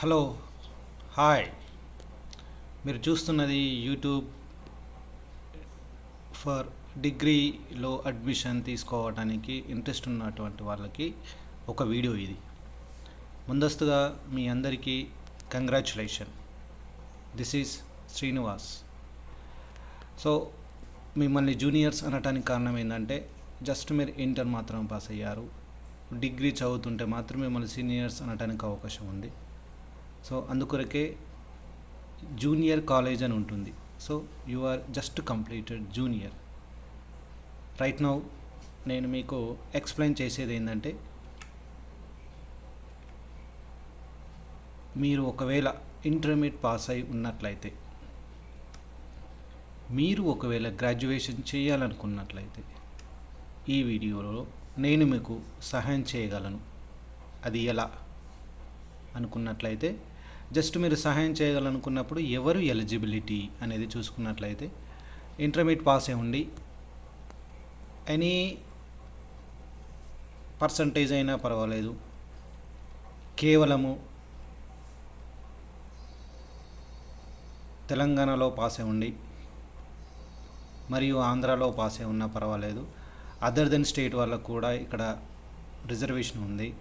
Hello, hi. మీరు చూస్తున్నది YouTube for డిగ్రీలో అడ్మిషన్ తీసుకోవడానికి ఇంట్రెస్ట్ ఉన్నటువంటి వాళ్ళకి ఒక వీడియో ఇది. ముందస్తుగా మీ అందరికీ congratulation. This is Srinivas. So మిమ్మల్ని జూనియర్స్ అనటానికి కారణం ఏంటంటే జస్ట్ మీరు ఇంటర్ మాత్రం పాస్ అయ్యారు. డిగ్రీ చదువుతుంటే మాత్రం మిమ్మల్ని సీనియర్స్ అనటానికి అవకాశం ఉంది. సో అందుకొరకే జూనియర్ కాలేజ్ అని ఉంటుంది. So you are just completed junior. Right now నేను మీకు ఎక్స్ప్లెయిన్ చేసేది ఏంటంటే, మీరు ఒకవేళ ఇంటర్మీడియట్ పాస్ అయి ఉన్నట్లయితే, మీరు ఒకవేళ గ్రాడ్యుయేషన్ చేయాలనుకున్నట్లయితే ఈ వీడియోలో నేను మీకు సహాయం చేయగలను. అది ఎలా అనుకున్నట్లయితే, జస్ట్ మీరు సహాయం చేయాలనుకున్నప్పుడు ఎవరు ఎలిజిబిలిటీ అనేది చూసుకున్నట్లయితే, ఇంటర్మీడియట్ పాస్ అయి ఉండి ఎనీ పర్సంటేజ్ అయినా పర్వాలేదు, కేవలము తెలంగాణలో పాస్ అయి ఉండి మరియు ఆంధ్రాలో పాస్ అయి ఉన్నా పర్వాలేదు. అదర్ దెన్ స్టేట్ వాళ్ళకు కూడా ఇక్కడ రిజర్వేషన్ ఉంది.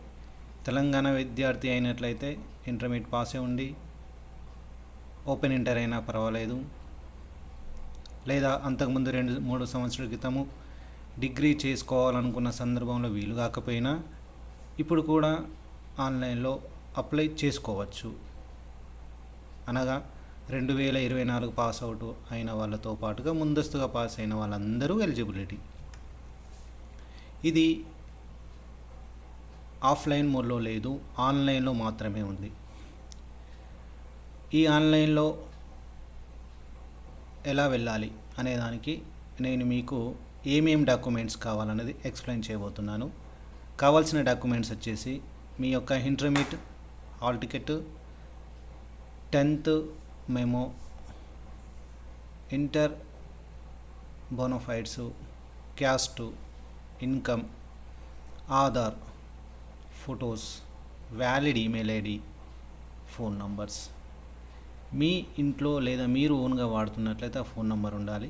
తెలంగాణ విద్యార్థి అయినట్లయితే ఇంటర్మీడియట్ పాస్ అయి ఉండి ఓపెన్ ఇంటర్ అయినా పర్వాలేదు, లేదా అంతకుముందు 2-3 సంవత్సరాల క్రితము డిగ్రీ చేసుకోవాలనుకున్న సందర్భంలో వీలు కాకపోయినా ఇప్పుడు కూడా ఆన్లైన్లో అప్లై చేసుకోవచ్చు. అనగా 2024 పాస్ అవుట్ అయిన వాళ్ళతో పాటుగా ముందస్తుగా పాస్ అయిన వాళ్ళందరూ ఎలిజిబిలిటీ. ఇది ఆఫ్లైన్ మోడ్లో లేదు, ఆన్లైన్లో మాత్రమే ఉంది. ఈ ఆన్లైన్లో ఎలా వెళ్ళాలి అనేదానికి నేను మీకు ఏమేం డాక్యుమెంట్స్ కావాలనేది ఎక్స్ప్లెయిన్ చేయబోతున్నాను. కావాల్సిన డాక్యుమెంట్స్ వచ్చేసి మీ యొక్క intermediate hall ticket, 10th memo, inter bonafides, caste, income, Aadhaar, photos, valid email ID, phone numbers. మీ ఇంట్లో లేదా మీరు ఓన్గా వాడుతున్నట్లయితే ఆ ఫోన్ నంబర్ ఉండాలి.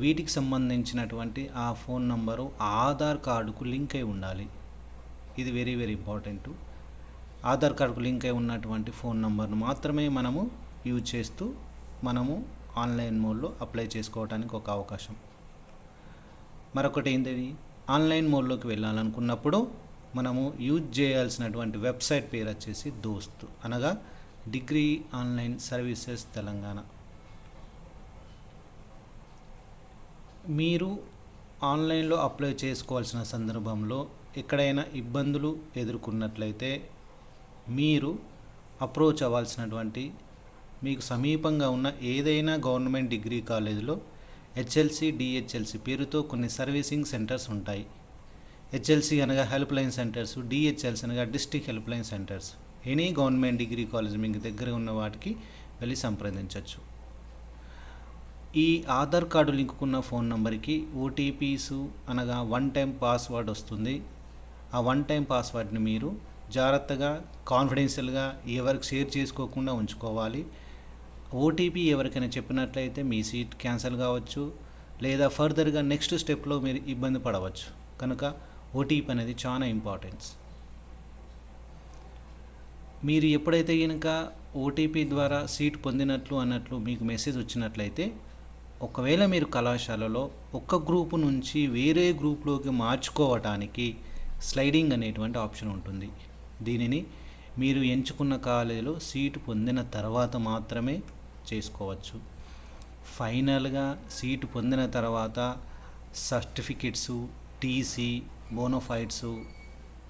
వీటికి సంబంధించినటువంటి ఆ ఫోన్ నంబరు ఆధార్ కార్డుకు లింక్ అయి ఉండాలి. ఇది వెరీ వెరీ ఇంపార్టెంట్. ఆధార్ కార్డుకు లింక్ అయి ఉన్నటువంటి ఫోన్ నంబర్ను మాత్రమే మనము యూజ్ చేస్తూ మనము ఆన్లైన్ మోడ్లో అప్లై చేసుకోవడానికి ఒక అవకాశం. మరొకటి ఏంటది, ఆన్లైన్ మోడ్లోకి వెళ్ళాలనుకున్నప్పుడు మనము యూజ్ చేయాల్సినటువంటి వెబ్సైట్ పేరు వచ్చేసి దోస్త్, అనగా డిగ్రీ ఆన్లైన్ సర్వీసెస్ తెలంగాణ. మీరు ఆన్లైన్లో అప్లై చేసుకోవాల్సిన సందర్భంలో ఎక్కడైనా ఇబ్బందులు ఎదుర్కొన్నట్లయితే మీరు అప్రోచ్ అవ్వాల్సినటువంటి మీకు సమీపంగా ఉన్న ఏదైనా గవర్నమెంట్ డిగ్రీ కాలేజీలో హెచ్ఎల్సి, డిహెచ్ఎల్సి పేరుతో కొన్ని సర్వీసింగ్ సెంటర్స్ ఉంటాయి. హెచ్ఎల్సి అనగా హెల్ప్ లైన్ సెంటర్స్, డిహెచ్ఎల్సి అనగా district help line centres. Any government degree college మీకు దగ్గర ఉన్న వాటికి వెళ్ళి సంప్రదించవచ్చు. ఈ ఆధార్ కార్డు లింకుకున్న ఫోన్ నెంబర్కి ఓటీపీస్ అనగా 1 టైం పాస్వర్డ్ వస్తుంది. ఆ 1 టైం పాస్వర్డ్ని మీరు జాగ్రత్తగా కాన్ఫిడెన్షియల్గా ఎవరికి షేర్ చేసుకోకుండా ఉంచుకోవాలి. ఓటీపీ ఎవరికైనా చెప్పినట్లయితే మీ సీట్ క్యాన్సిల్ కావచ్చు, లేదా ఫర్దర్గా నెక్స్ట్ స్టెప్లో మీరు ఇబ్బంది పడవచ్చు. కనుక ఓటీపీ అనేది చాలా ఇంపార్టెన్స్. మీరు ఎప్పుడైతే కనుక ఓటీపీ ద్వారా సీట్ పొందినట్లు అన్నట్లు మీకు మెసేజ్ వచ్చినట్లయితే, ఒకవేళ మీరు కళాశాలలో ఒక గ్రూపు నుంచి వేరే గ్రూప్లోకి మార్చుకోవటానికి స్లైడింగ్ అనేటువంటి ఆప్షన్ ఉంటుంది. దీనిని మీరు ఎంచుకున్న కాలేజీలో సీటు పొందిన తర్వాత మాత్రమే చేసుకోవచ్చు. ఫైనల్గా సీటు పొందిన తర్వాత certificates, TC, bona fides,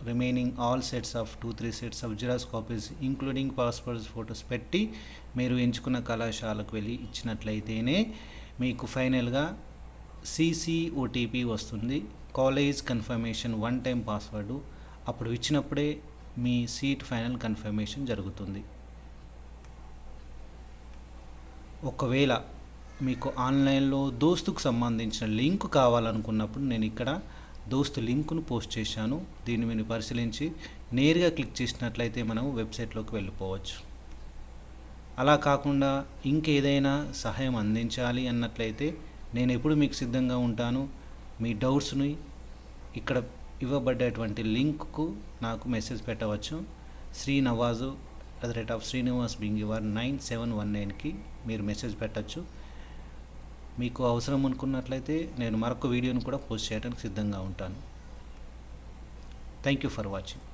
remaining all sets of 2-3 sets of xerox copies including passport photos పెట్టి మీరు ఎంచుకున్న కళాశాలకు వెళ్ళి ఇచ్చినట్లయితేనే మీకు ఫైనల్గా ఓటీపీ వస్తుంది, కాలేజ్ కన్ఫర్మేషన్ 1 టైం పాస్వర్డు. అప్పుడు ఇచ్చినప్పుడే మీ సీట్ ఫైనల్ కన్ఫర్మేషన్ జరుగుతుంది. ఒకవేళ మీకు ఆన్లైన్లో దోస్తుకు సంబంధించిన లింక్ కావాలనుకున్నప్పుడు నేను ఇక్కడ దోస్తు లింకును పోస్ట్ చేశాను. దీన్ని మీరు పరిశీలించి నేరుగా క్లిక్ చేసినట్లయితే మనం వెబ్సైట్లోకి వెళ్ళిపోవచ్చు. అలా కాకుండా ఇంకేదైనా సహాయం అందించాలి అన్నట్లయితే నేను ఎప్పుడు మీకు సిద్ధంగా ఉంటాను. మీ డౌట్స్ని ఇక్కడ ఇవ్వబడ్డటువంటి లింక్కు నాకు మెసేజ్ పెట్టవచ్చు. Srinawazu@Srinivas Bingivar 9719కి మీరు మెసేజ్ పెట్టచ్చు. మీకు అవసరం అనుకున్నట్లయితే నేను మరొక వీడియోను కూడా పోస్ట్ చేయడానికి సిద్ధంగా ఉంటాను. Thank you for watching.